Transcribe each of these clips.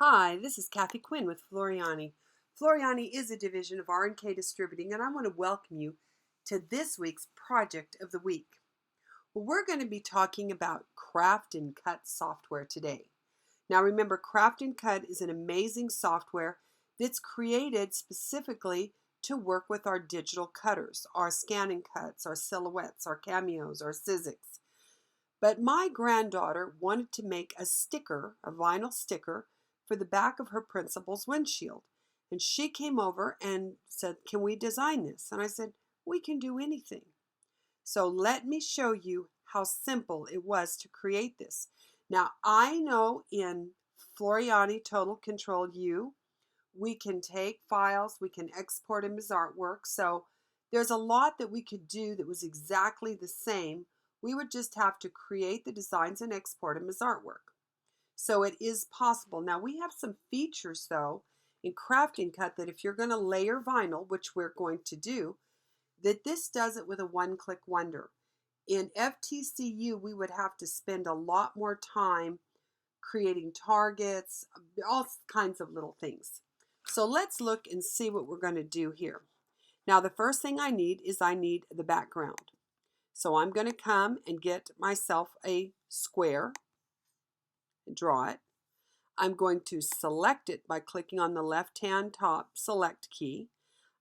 Hi, this is Kathi Quinn with Floriani. Floriani is a division of R&K Distributing, and I want to welcome you to this week's Project of the Week. Well, we're going to be talking about Craft and Cut software today. Now remember, Craft and Cut is an amazing software that's created specifically to work with our digital cutters, our scanning cuts, our silhouettes, our cameos, our Sizzix. But my granddaughter wanted to make a sticker, a vinyl sticker, for the back of her principal's windshield. And she came over and said, "Can we design this?" And I said, "We can do anything." So let me show you how simple it was to create this. Now, I know in Floriani Total Control U, we can take files, we can export them as artwork. So there's a lot that we could do that was exactly the same. We would just have to create the designs and export them as artwork. So it is possible. Now we have some features though in Craft and Cut that if you're going to layer vinyl, which we're going to do, that this does it with a one-click wonder. In FTCU, we would have to spend a lot more time creating targets, all kinds of little things. So let's look and see what we're going to do here. Now the first thing I need is the background. So I'm going to come and get myself a square, draw it. I'm going to select it by clicking on the left-hand top select key.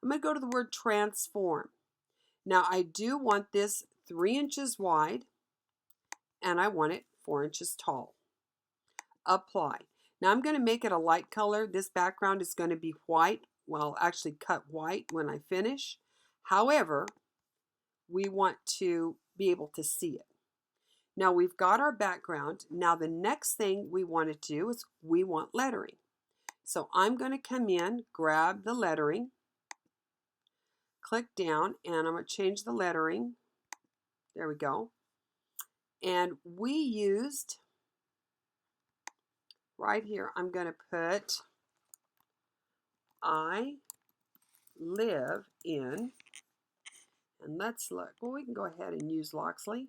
I'm going to go to the word transform. Now I do want this 3 inches wide and I want it 4 inches tall. Apply. Now I'm going to make it a light color. This background is going to be white. Well, actually cut white when I finish. However, we want to be able to see it. Now we've got our background. Now the next thing we want to do is we want lettering. So I'm going to come in, grab the lettering, click down, and I'm going to change the lettering. There we go. And we used, right here, I'm going to put, I live in, and let's look. Well, we can go ahead and use Loxley.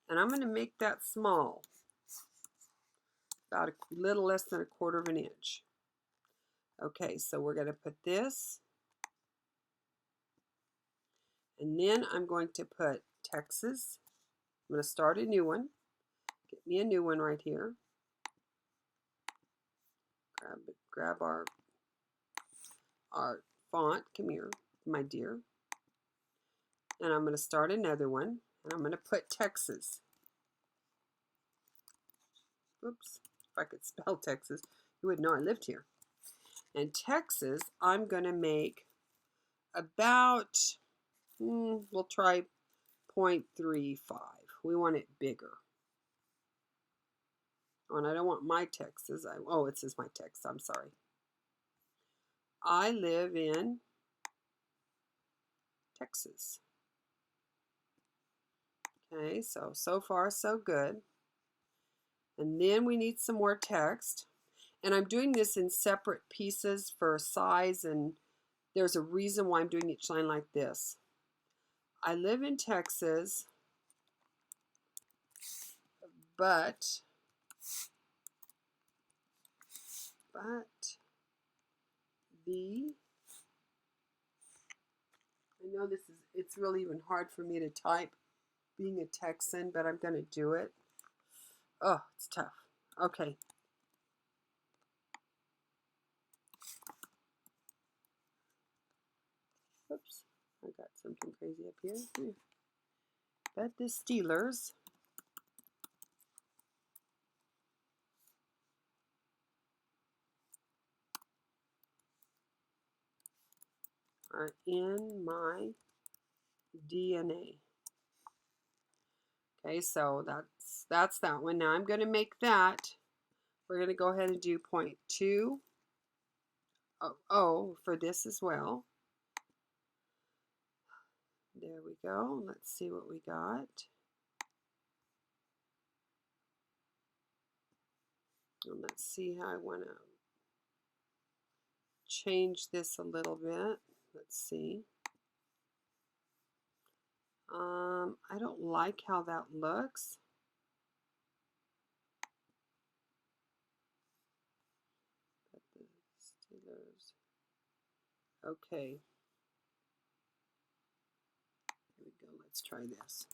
And I'm going to make that small, about a little less than 1/4 of an inch. Okay, so we're going to put this. And then I'm going to put Texas. I'm going to start a new one. Get me a new one right here. Grab our font. Come here, my dear. And I'm going to start another one. And I'm going to put Texas. Oops, if I could spell Texas, you would know I lived here. And Texas, I'm going to make about, we'll try 0.35. We want it bigger. Oh, and I don't want my Texas. Oh, it says my text. I'm sorry. I live in Texas. Okay, so far so good. And then we need some more text. And I'm doing this in separate pieces for size, and there's a reason why I'm doing each line like this. I live in Texas, but I know it's really even hard for me to type being a Texan, but I'm going to do it. Oh, it's tough. Okay. Oops, I got something crazy up here. But the Steelers are in my DNA. Okay, so that's that one. Now I'm going to make that. We're going to go ahead and do 0.2 for this as well. There we go. Let's see what we got. And let's see how I want to change this a little bit. Let's see. I don't like how that looks. Steelers. Okay. Here we go. Let's try this.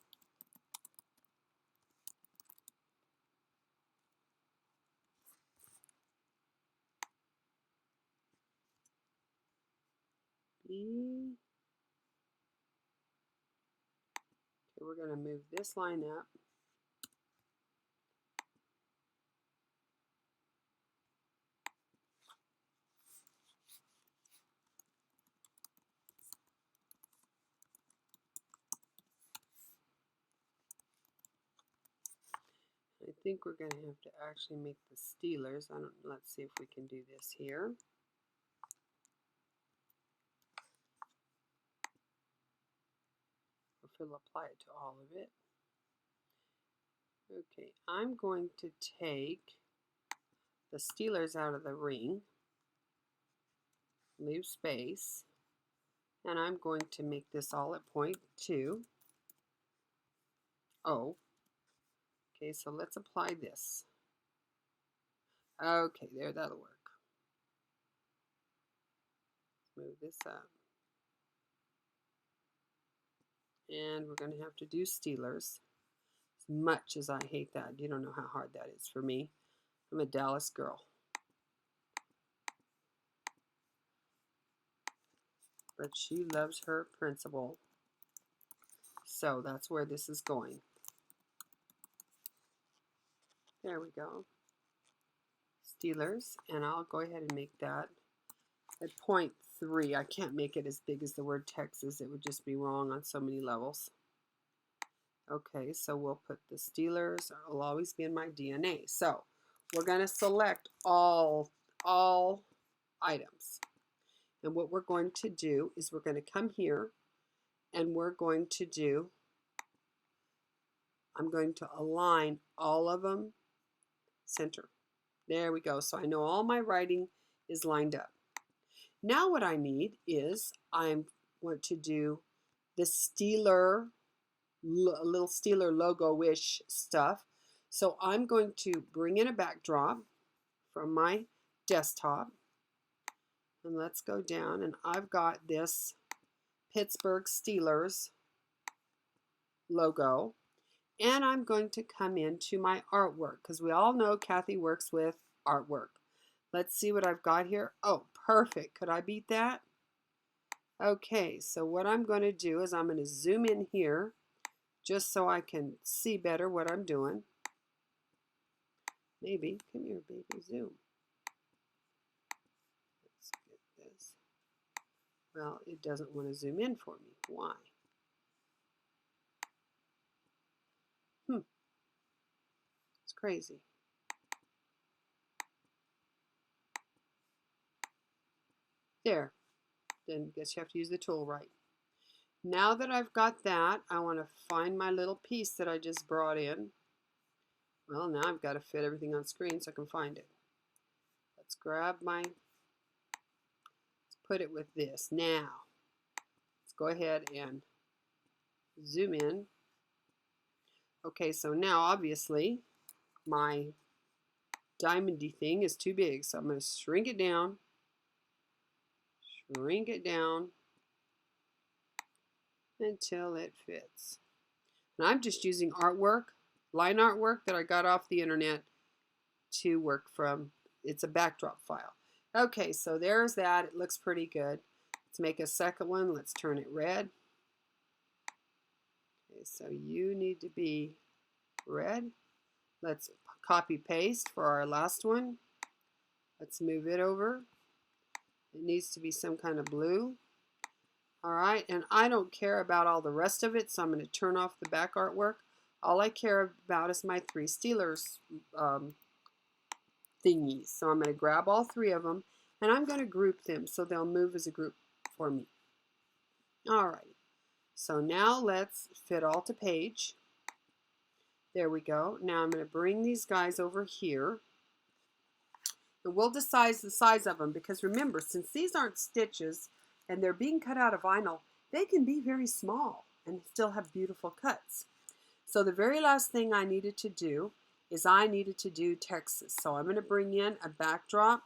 B. Okay, we're going to move this line up. I think we're going to have to actually make the Steelers. Let's see if we can do this here. Or if it'll apply it to all of it. Okay, I'm going to take the Steelers out of the ring, leave space, and I'm going to make this all at point 2. Oh, okay, so let's apply this. Okay, there, that'll work. Move this up. And we're going to have to do Steelers. As much as I hate that, you don't know how hard that is for me. I'm a Dallas girl. But she loves her principal. So that's where this is going. There we go. Steelers, and I'll go ahead and make that at point 3. I can't make it as big as the word Texas. It would just be wrong on so many levels. Okay, so we'll put the Steelers. It'll always be in my DNA. So we're going to select all items. And what we're going to do is we're going to come here and we're going to do, I'm going to align all of them center. There we go. So I know all my writing is lined up. Now what I need is I want to do the Steeler, a little Steeler logo-ish stuff. So I'm going to bring in a backdrop from my desktop. And let's go down, and I've got this Pittsburgh Steelers logo. And I'm going to come into my artwork because we all know Kathi works with artwork. Let's see what I've got here. Oh, perfect. Could I beat that? Okay, so what I'm going to do is I'm going to zoom in here just so I can see better what I'm doing. Maybe. Come here, baby. Zoom. Let's get this. Well, it doesn't want to zoom in for me. Why? It's crazy. There. Then guess you have to use the tool right. Now that I've got that, I want to find my little piece that I just brought in. Well, now I've got to fit everything on screen so I can find it. Let's grab let's put it with this. Now, let's go ahead and zoom in. Okay, so now obviously my diamondy thing is too big, so I'm going to shrink it down, until it fits. And I'm just using artwork, line artwork that I got off the internet to work from. It's a backdrop file. Okay, so there's that. It looks pretty good. Let's make a second one. Let's turn it red. Okay, so you need to be red. Let's copy paste for our last one. Let's move it over. It needs to be some kind of blue. All right, and I don't care about all the rest of it, so I'm going to turn off the back artwork. All I care about is my 3 Steelers thingies. So I'm going to grab all 3 of them, and I'm going to group them so they'll move as a group for me. All right, so now let's fit all to page. There we go. Now I'm going to bring these guys over here. And we'll decide the size of them because remember, since these aren't stitches and they're being cut out of vinyl, they can be very small and still have beautiful cuts. So the very last thing I needed to do is I needed to do Texas. So I'm going to bring in a backdrop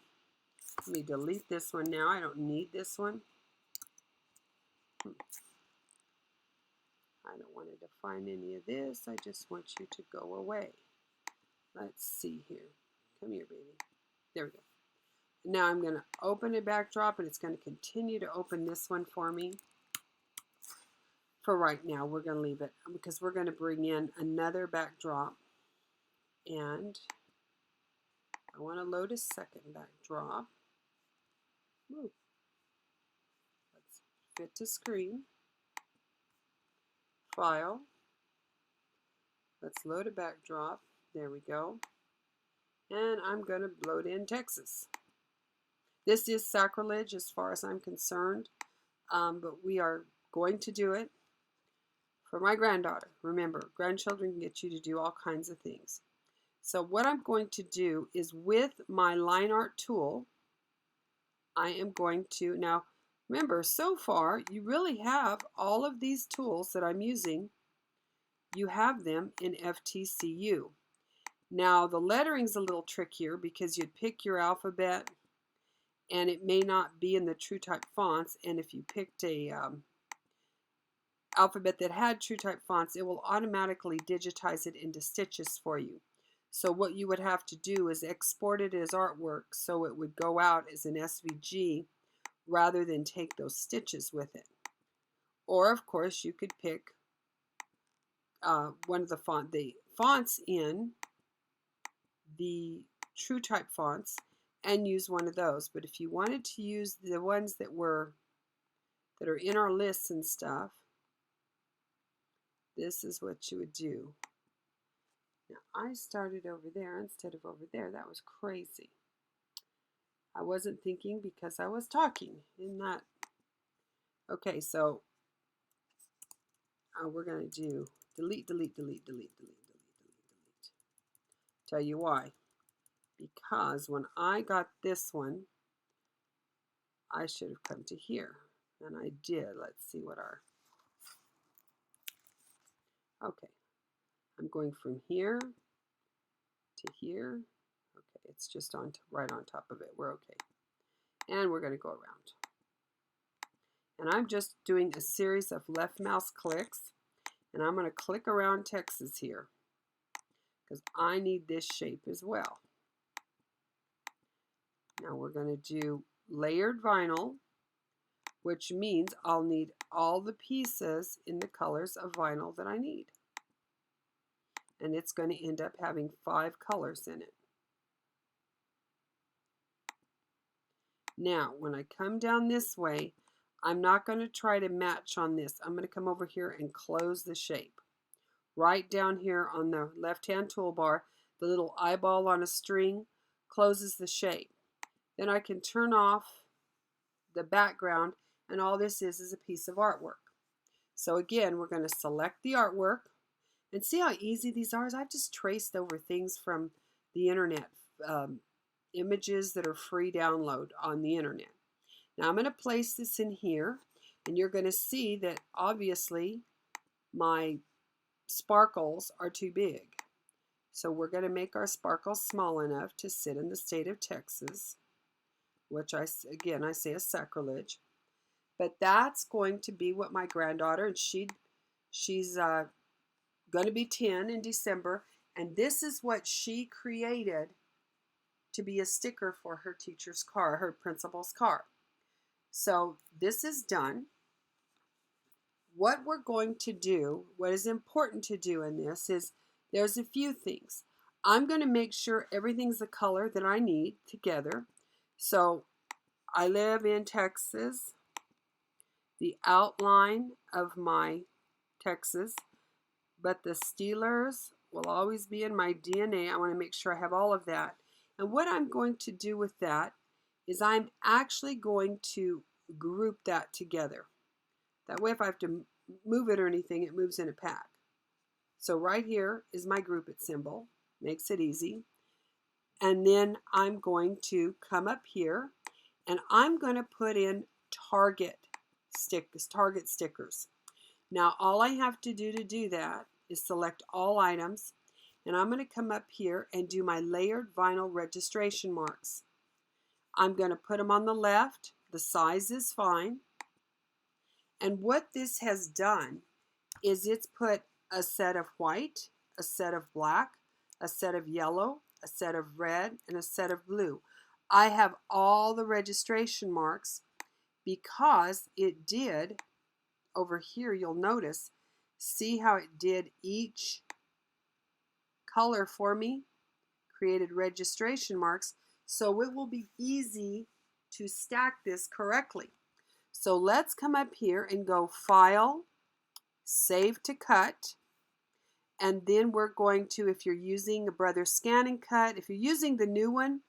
Let me delete this one now. I don't need this one. I don't want to define any of this. I just want you to go away. Let's see here. Come here, baby. There we go. Now I'm going to open a backdrop, and it's going to continue to open this one for me. For right now, we're going to leave it because we're going to bring in another backdrop. And I want to load a second backdrop. Ooh. Let's fit to screen. File. Let's load a backdrop. There we go. And I'm going to load in Texas. This is sacrilege as far as I'm concerned, but we are going to do it for my granddaughter. Remember, grandchildren can get you to do all kinds of things. So what I'm going to do is with my line art tool, I am going to, now remember, so far you really have all of these tools that I'm using, you have them in FTCU. Now the lettering's a little trickier because you'd pick your alphabet and it may not be in the TrueType fonts, and if you picked a alphabet that had TrueType fonts, it will automatically digitize it into stitches for you. So what you would have to do is export it as artwork so it would go out as an SVG rather than take those stitches with it. Or of course you could pick one of the fonts in the TrueType fonts and use one of those. But if you wanted to use the ones that are in our lists and stuff, this is what you would do. Now, I started over there instead of over there. That was crazy. I wasn't thinking because I was talking. Isn't that? Okay, so we're going to do delete, delete, delete, delete, delete, delete, delete, delete. Tell you why. Because when I got this one, I should have come to here. And I did. Let's see what our... Okay. I'm going from here to here. Okay, it's just right on top of it. We're okay. And we're going to go around. And I'm just doing a series of left mouse clicks. And I'm going to click around Texas here because I need this shape as well. Now we're going to do layered vinyl, which means I'll need all the pieces in the colors of vinyl that I need. And it's going to end up having 5 colors in it. Now, when I come down this way, I'm not going to try to match on this. I'm going to come over here and close the shape. Right down here on the left-hand toolbar, the little eyeball on a string closes the shape. Then I can turn off the background, and all this is a piece of artwork. So again, we're going to select the artwork. And see how easy these are? I've just traced over things from the internet, images that are free download on the internet. Now I'm going to place this in here, and you're going to see that obviously my sparkles are too big. So we're going to make our sparkles small enough to sit in the state of Texas, which I say is sacrilege. But that's going to be what my granddaughter, and she's going to be 10 in December, and this is what she created to be a sticker for her teacher's car, her principal's car. So this is done. What we're going to do, what is important to do in this is there's a few things. I'm going to make sure everything's the color that I need together. So I live in Texas. The outline of my Texas, but the Steelers will always be in my DNA. I want to make sure I have all of that. And what I'm going to do with that is I'm actually going to group that together. That way if I have to move it or anything, it moves in a pack. So right here is my group it symbol. Makes it easy. And then I'm going to come up here and I'm going to put in target stickers. Now all I have to do that is select all items, and I'm going to come up here and do my layered vinyl registration marks. I'm going to put them on the left. The size is fine. And what this has done is it's put a set of white, a set of black, a set of yellow, a set of red, and a set of blue. I have all the registration marks because it did, over here you'll notice, see how it did each color for me, created registration marks, so it will be easy to stack this correctly. So let's come up here and go File, Save to Cut, and then we're going to, if you're using a Brother Scan and Cut, if you're using the new one,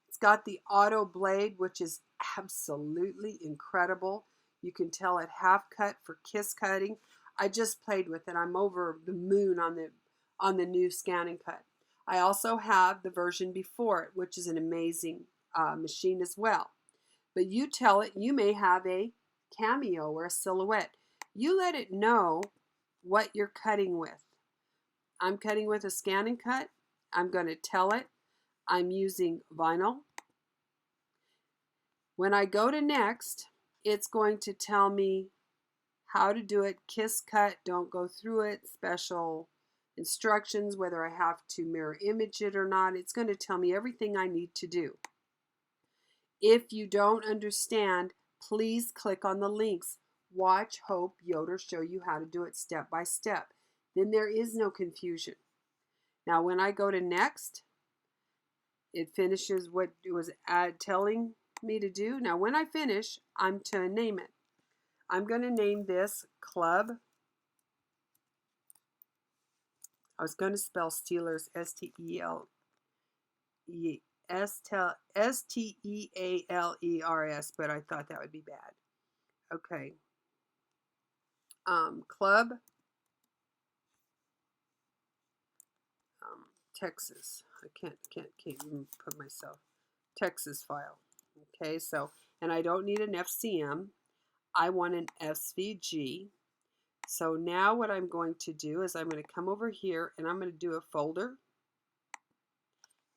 it's got the auto blade, which is absolutely incredible. You can tell it half cut for kiss cutting. I just played with it. I'm over the moon on the new Scan and Cut. I also have the version before it, which is an amazing machine as well. But you tell it you may have a cameo or a silhouette. You let it know what you're cutting with. I'm cutting with a Scan and Cut. I'm going to tell it I'm using vinyl. When I go to next, it's going to tell me how to do it. Kiss cut, don't go through it. Special instructions, whether I have to mirror image it or not. It's going to tell me everything I need to do. If you don't understand, please click on the links. Watch Hope Yoder show you how to do it step by step. Then there is no confusion. Now when I go to next, it finishes what it was telling me to do. Now when I finish, I'm to name it. I'm going to name this Club. I was going to spell Steelers, S-T-E-A-L-E-R-S, but I thought that would be bad. Okay. Club Texas. I can't even put myself. Texas file. Okay, so, and I don't need an FCM. I want an SVG. So now what I'm going to do is I'm going to come over here and I'm going to do a folder.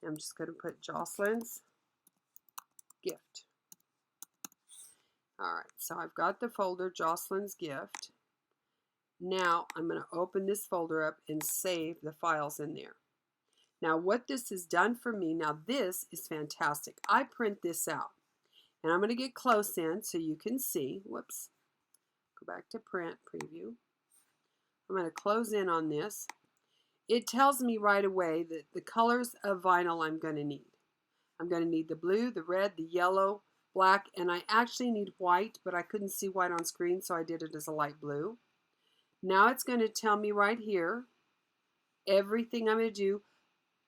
I'm just going to put Jocelyn's Gift. All right, so I've got the folder Jocelyn's Gift. Now I'm going to open this folder up and save the files in there. Now what this has done for me, now this is fantastic. I print this out and I'm going to get close in so you can see. Whoops. Go back to print, preview. I'm going to close in on this. It tells me right away that the colors of vinyl I'm going to need. I'm going to need the blue, the red, the yellow, black, and I actually need white, but I couldn't see white on screen, so I did it as a light blue. Now it's going to tell me right here everything I'm going to do.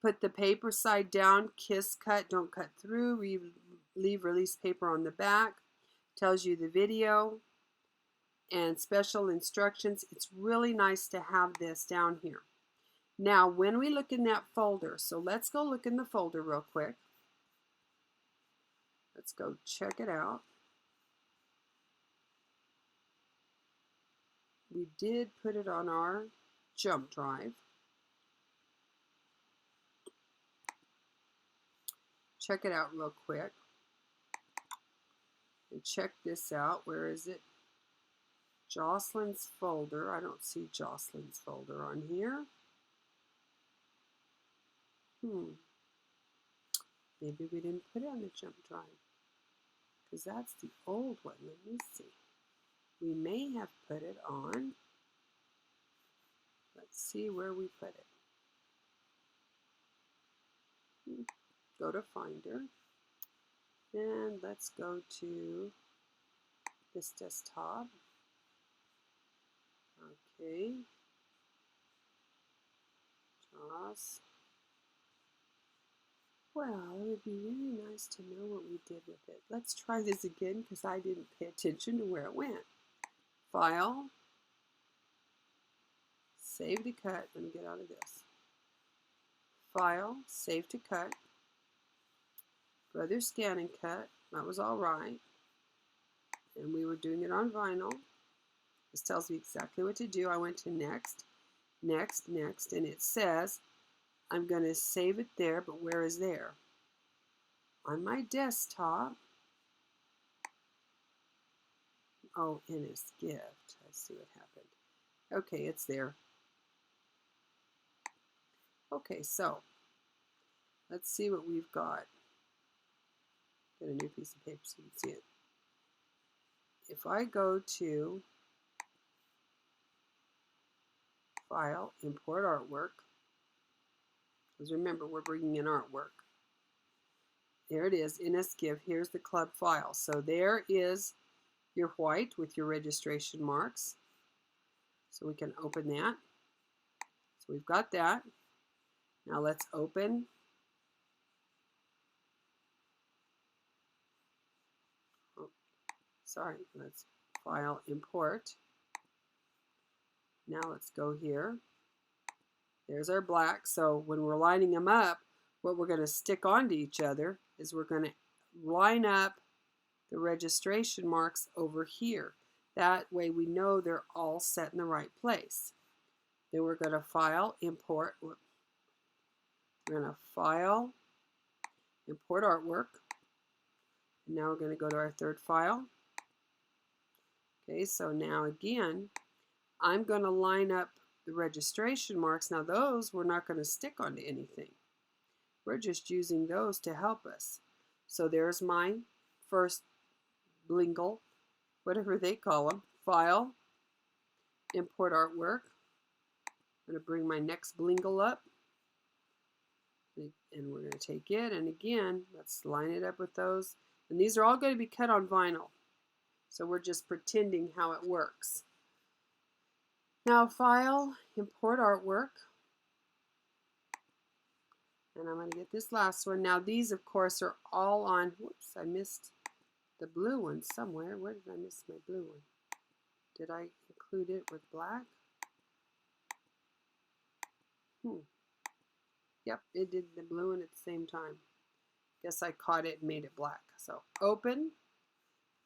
Put the paper side down, kiss cut, don't cut through, leave release paper on the back. Tells you the video and special instructions. It's really nice to have this down here. Now when we look in that folder, so let's go look in the folder real quick. Let's go check it out. We did put it on our jump drive. Check it out real quick. And check this out. Where is it? Jocelyn's folder. I don't see Jocelyn's folder on here. Maybe we didn't put it on the jump drive, because that's the old one. Let me see. We may have put it on. Let's see where we put it. Go to Finder. And let's go to this desktop. Okay. Joss. Well, it would be really nice to know what we did with it. Let's try this again because I didn't pay attention to where it went. File. Save to cut. Let me get out of this. File. Save to cut. Brother Scan and Cut. That was all right. And we were doing it on vinyl. This tells me exactly what to do. I went to next, next, next, and it says I'm going to save it there, but where is there? on my desktop. Oh, in his gift. Let's see what happened. Okay, it's there. Okay, so let's see what we've got. Get a new piece of paper so you can see it. If I go to File, Import Artwork, because remember, we're bringing in artwork. There it is, NSGIF. Here's the club file. So there is your white with your registration marks. So we can open that. So we've got that. Now let's open let's File, Import. Now let's go here. There's our black. So when we're lining them up, what we're going to stick onto each other is we're going to line up the registration marks over here. That way we know they're all set in the right place. Then we're going to File, Import. We're going to File, Import Artwork. And now we're going to go to our third file. Okay, so now again, I'm going to line up the registration marks. Now those we're not going to stick onto anything. We're just using those to help us. So there's my first blingle, whatever they call them. File, Import Artwork. I'm going to bring my next blingle up. And we're going to take it. And again, let's line it up with those. And these are all going to be cut on vinyl. So we're just pretending how it works. Now File, Import Artwork. And I'm going to get this last one. Now these, of course, are all on, whoops, I missed the blue one somewhere. Where did I miss my blue one? Did I include it with black? Yep, it did the blue one at the same time. Guess I caught it and made it black. So open.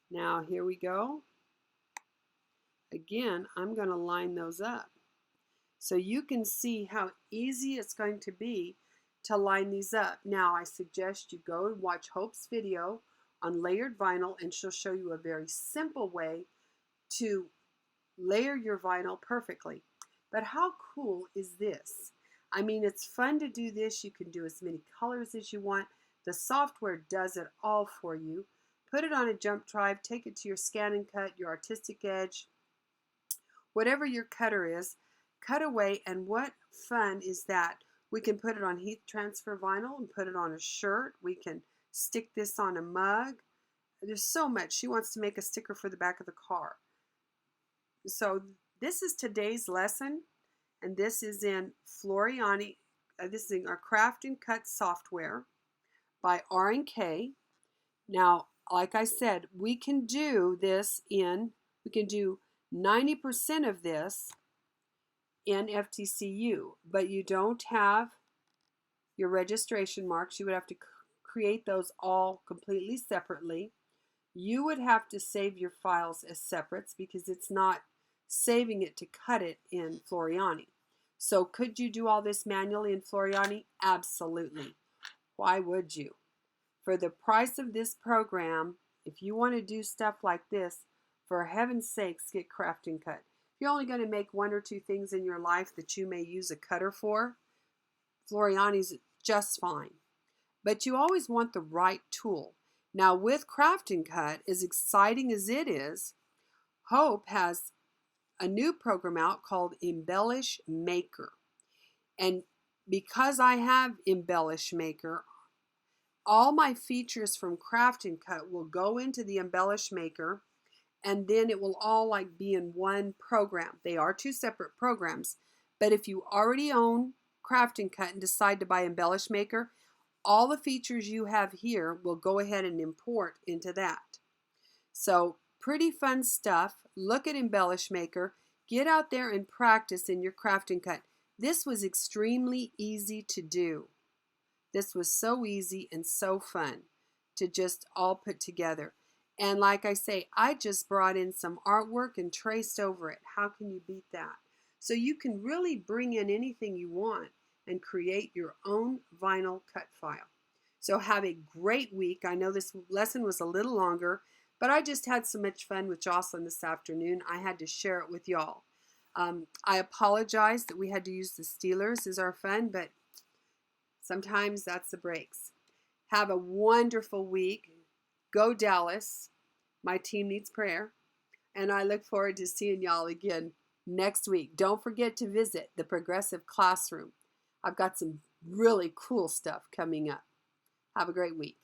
Now here we go. Again, I'm going to line those up. So you can see how easy it's going to be to line these up. Now I suggest you go and watch Hope's video on layered vinyl, and she'll show you a very simple way to layer your vinyl perfectly. But how cool is this? I mean, it's fun to do this. You can do as many colors as you want. The software does it all for you. Put it on a jump drive, take it to your Scan and Cut, your Artistic Edge, whatever your cutter is, cut away. And what fun is that? We can put it on heat transfer vinyl and put it on a shirt. We can stick this on a mug. There's so much. She wants to make a sticker for the back of the car. So this is today's lesson, and this is in Floriani. This is in our Craft and Cut software by R&K. Now, like I said, we can do this we can do 90% of this in FTCU, but you don't have your registration marks. You would have to create those all completely separately. You would have to save your files as separates because it's not saving it to cut it in Floriani. So could you do all this manually in Floriani? Absolutely. Why would you? For the price of this program, if you want to do stuff like this, for heaven's sakes, get Craft and Cut. If you're only going to make one or two things in your life that you may use a cutter for, Floriani's just fine. But you always want the right tool. Now with Craft and Cut, as exciting as it is, Hope has a new program out called Embellish Maker. And because I have Embellish Maker, all my features from Craft and Cut will go into the Embellish Maker, and then it will all like be in one program. They are two separate programs, but if you already own Craft and Cut and decide to buy Embellish Maker, all the features you have here will go ahead and import into that. So pretty fun stuff. Look at Embellish Maker. Get out there and practice in your Craft and Cut. This was extremely easy to do. This was so easy and so fun to just all put together. And like I say, I just brought in some artwork and traced over it. How can you beat that? So you can really bring in anything you want and create your own vinyl cut file. So have a great week. I know this lesson was a little longer, but I just had so much fun with Jocelyn this afternoon. I had to share it with y'all. I apologize that we had to use the Steelers as our fun, but sometimes that's the breaks. Have a wonderful week. Go Dallas. My team needs prayer. And I look forward to seeing y'all again next week. Don't forget to visit the Progressive Classroom. I've got some really cool stuff coming up. Have a great week.